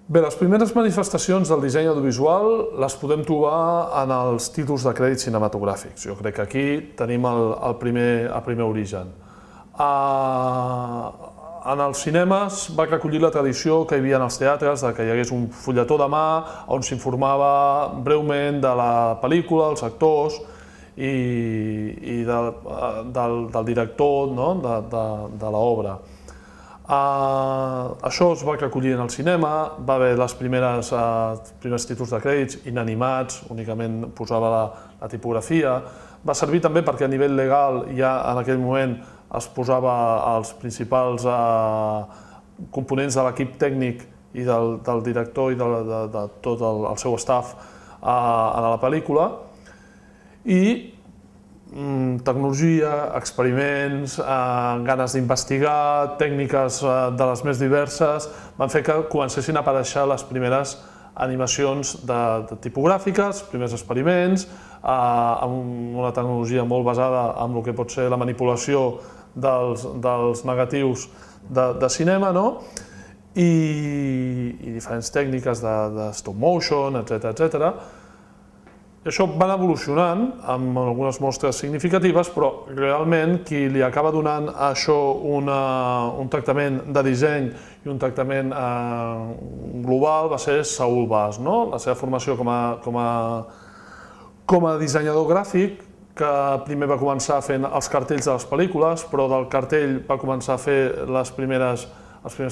Bé, les primeres manifestacions del disseny audiovisual les podem trobar en els títols de crèdits cinematogràfics. Jo crec que aquí tenim el primer origen. En els cinemes va recollir la tradició que hi havia en els teatres de que hi hagués un fulletó de mà on s'informava breument de la pel·lícula, els actors i del director de l'obra. Això es va recollir en el cinema, va haver els primers títols de crèdits inanimats, únicament posava la tipografia. Va servir també perquè a nivell legal ja en aquell moment es posava els principals components de l'equip tècnic i del director i de tot el seu staff a la pel·lícula. I tecnologia, experiments, ganes d'investigar, tècniques de les més diverses, van fer que comencessin a aparèixer les primeres animacions tipogràfiques, primers experiments, amb una tecnologia molt basada en el que pot ser la manipulació dels negatius de cinema, i diferents tècniques de stop motion, etc. Això va anar evolucionant amb algunes mostres significatives, però realment qui li acaba donant a això un tractament de disseny i un tractament global va ser Saul Bass. La seva formació com a dissenyador gràfic, que primer va començar fent els cartells de les pel·lícules, però del cartell va començar a fer els primers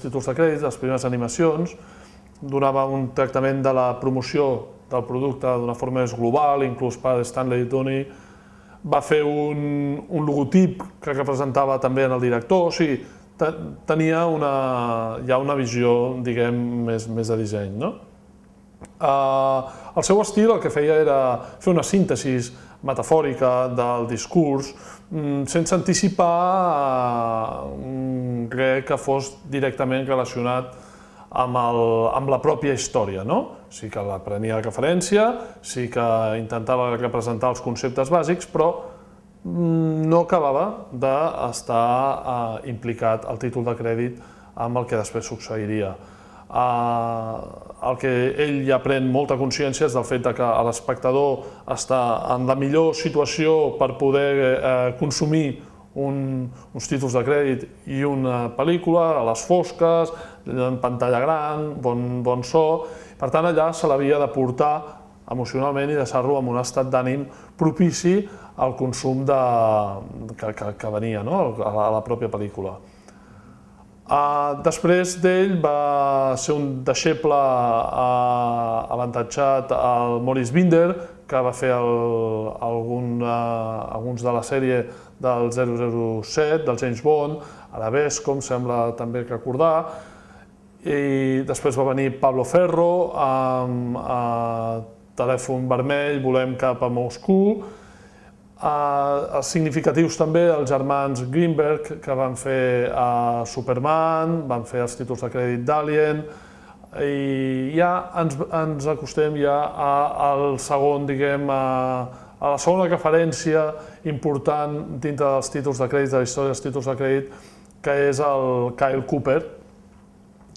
títols de crèdits, les primeres animacions, donava un tractament de la promoció del producte d'una forma més global, inclús per Stanley Downey, va fer un logotip que representava també en el director, o sigui, tenia ja una visió, diguem, més de disseny. El seu estil el que feia era fer una síntesi metafòrica del discurs, sense anticipar res que fos directament relacionat amb la pròpia història. Sí que la prenia de referència, sí que intentava representar els conceptes bàsics, però no acabava d'estar implicat el títol de crèdit amb el que després succeiria. El que ell ja pren molta consciència és del fet que l'espectador està en la millor situació per poder consumir uns títols de crèdit i una pel·lícula, a les fosques, en pantalla gran, bon so. Per tant, allà se l'havia de portar emocionalment i deixar-lo en un estat d'ànim propici al consum que venia a la pròpia pel·lícula. Després d'ell va ser un deixeble avantatjat el Maurice Binder, que va fer alguns de la sèrie del 007, del James Bond, Arabesco, em sembla també recordar, i després va venir Pablo Ferro amb Telèfon vermell, volem cap a Moscou. Significatius també els germans Greenberg, que van fer Superman, van fer els títols de crèdit d'Alien, i ja ens acostem al segon, diguem, a la segona referència important dintre dels títols de crèdit, de la història dels títols de crèdit, que és el Kyle Cooper,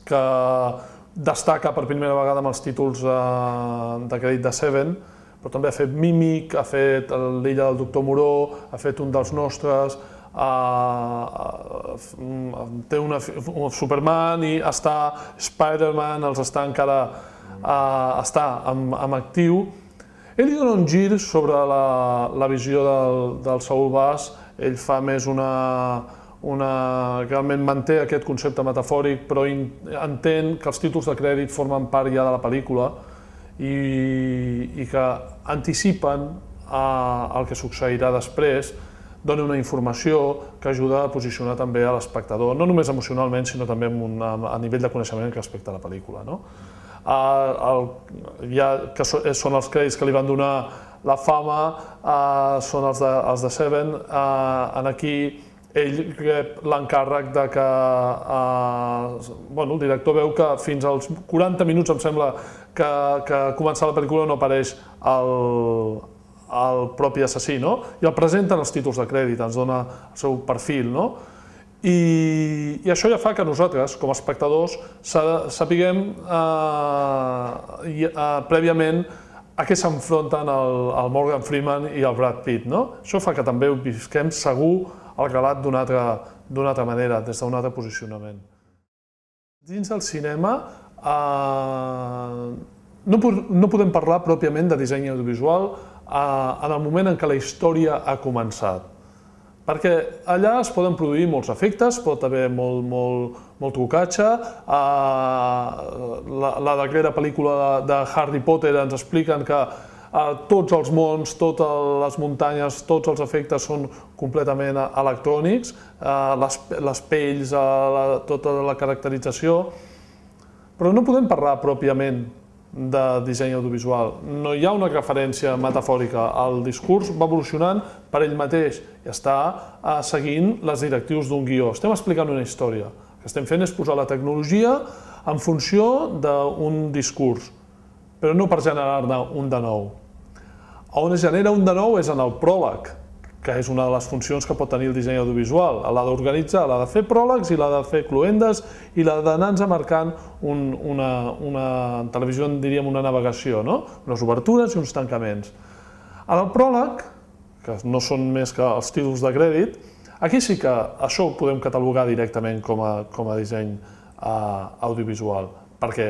que destaca per primera vegada amb els títols de crèdit de Seven, però també ha fet Mímic, ha fet L'illa del doctor Moreau, ha fet un dels nostres, té un Superman i està Spider-Man, els està encara en actiu. Ell li dona un gir sobre la visió del Saul Bass, ell fa més realment manté aquest concepte metafòric, però entén que els títols de crèdit formen part ja de la pel·lícula i que anticipen el que succeirà després, dona una informació que ajuda a posicionar també a l'espectador, no només emocionalment, sinó també a nivell de coneixement respecte a la pel·lícula. Que són els crèdits que li van donar la fama, són els de Seven. Aquí ell rep l'encàrrec que el director veu que fins als 40 minuts, em sembla, que comença la pel·lícula no apareix el propi assassí, i el presenten els títols de crèdit, ens dona el seu perfil, I això ja fa que nosaltres, com a espectadors, sapiguem prèviament a què s'enfronten el Morgan Freeman i el Brad Pitt. Això fa que també visquem segur el relat d'una altra manera, des d'un altre posicionament. Dins del cinema no podem parlar pròpiament de disseny audiovisual en el moment en què la història ha començat. Perquè allà es poden produir molts efectes, pot haver molt trucatge. La darrera pel·lícula de Harry Potter ens expliquen que tots els mons, totes les muntanyes, tots els efectes són completament electrònics, les pells, tota la caracterització, però no podem parlar pròpiament de disseny audiovisual. No hi ha una referència metafòrica. El discurs va evolucionant per ell mateix i està seguint les directrius d'un guió. Estem explicant una història. El que estem fent és posar la tecnologia en funció d'un discurs, però no per generar-ne un de nou. On es genera un de nou és en el pròleg, que és una de les funcions que pot tenir el disseny audiovisual. L'ha d'organitzar, l'ha de fer pròlegs i l'ha de fer cloendes i l'ha d'anar-nos marcant en televisió en diríem una navegació, unes obertures i uns tancaments. En el pròleg, que no són més que els títols de crèdit, aquí sí que això ho podem catalogar directament com a disseny audiovisual, perquè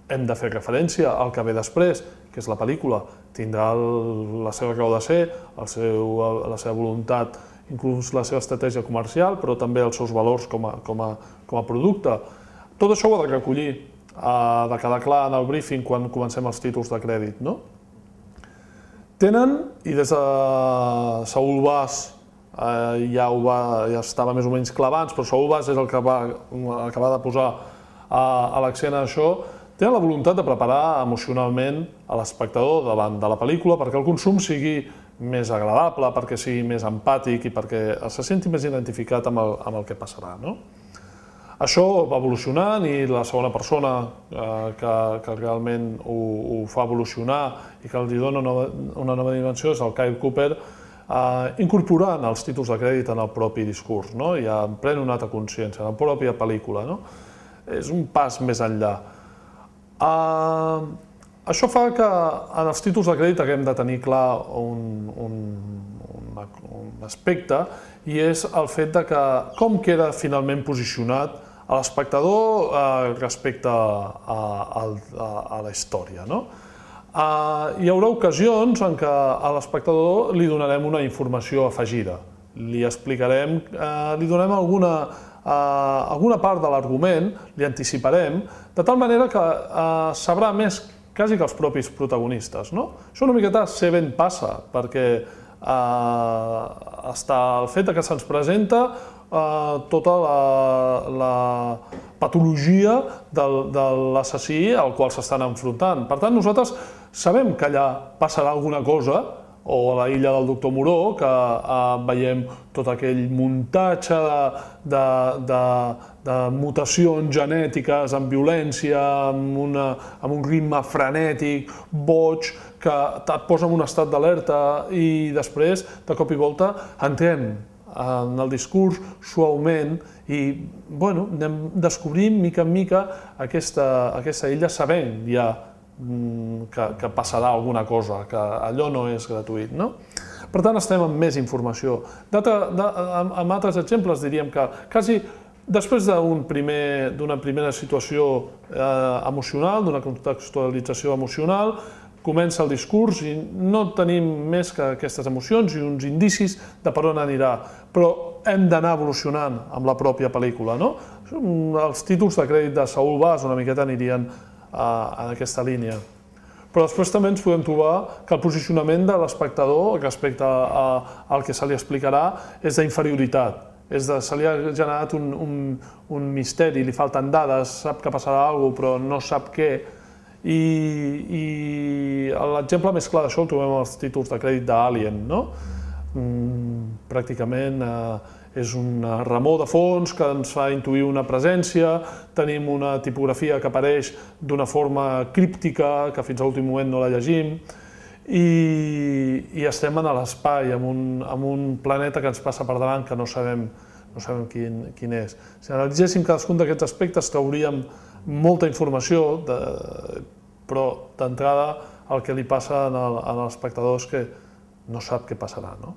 hem de fer referència al que ve després, que és la pel·lícula. Tindrà la seva raó de ser, la seva voluntat, inclús la seva estratègia comercial, però també els seus valors com a producte. Tot això ho ha de recollir, ha de quedar clar en el briefing quan comencem els títols de crèdit. Tenen, i des de Saúl Bas ja estava més o menys clavant, però Saúl Bas és el que va de posar l'accent a això, tenen la voluntat de preparar emocionalment a l'espectador davant de la pel·lícula perquè el consum sigui més agradable, perquè sigui més empàtic i perquè se senti més identificat amb el que passarà. Això va evolucionant i la segona persona que realment ho fa evolucionar i que li dona una nova dimensió és el Kyle Cooper, incorporant els títols de crèdit en el propi discurs, ja en pren una altra consciència, en la pròpia pel·lícula. És un pas més enllà. Això fa que en els títols de crèdit haguem de tenir clar un aspecte i és el fet que com queda finalment posicionat l'espectador respecte a la història. Hi haurà ocasions en què a l'espectador li donarem una informació afegida, li explicarem, li donarem alguna part de l'argument, li anticiparem, de tal manera que sabrà més quasi que els propis protagonistes. Això una miqueta sé ben passa, perquè està el fet que se'ns presenta tota la patologia de l'assassí al qual s'estan enfrontant. Per tant, nosaltres sabem que allà passarà alguna cosa, o a la illa del doctor Moreau, que veiem tot aquell muntatge de mutacions genètiques amb violència, amb un ritme frenètic, boig, que et posa en un estat d'alerta i després, de cop i volta, entrem en el discurs suaument i anem descobrint mica en mica aquesta illa sabent ja que passarà alguna cosa, que allò no és gratuït. Per tant, estem amb més informació. Amb altres exemples diríem que quasi després d'una primera situació emocional, d'una contextualització emocional, comença el discurs i no tenim més que aquestes emocions i uns indicis de per on anirà, però hem d'anar evolucionant amb la pròpia pel·lícula. Els títols de crèdit de Saúl Bas una miqueta anirien en aquesta línia. Però després també ens podem trobar que el posicionament de l'espectador respecte al que se li explicarà és d'inferioritat. Se li ha generat un misteri, li falten dades, sap que passarà alguna cosa però no sap què. I l'exemple més clar d'això el trobem als títols de crèdit d'Alien. Pràcticament és una remor de fons que ens fa intuir una presència, tenim una tipografia que apareix d'una forma críptica, que fins a l'últim moment no la llegim, i estem en l'espai, en un planeta que ens passa per davant que no sabem no sabem quin és. Si analitzéssim cadascun d'aquests aspectes trauríem molta informació, però d'entrada el que li passa als espectadors que no sap què passarà, no?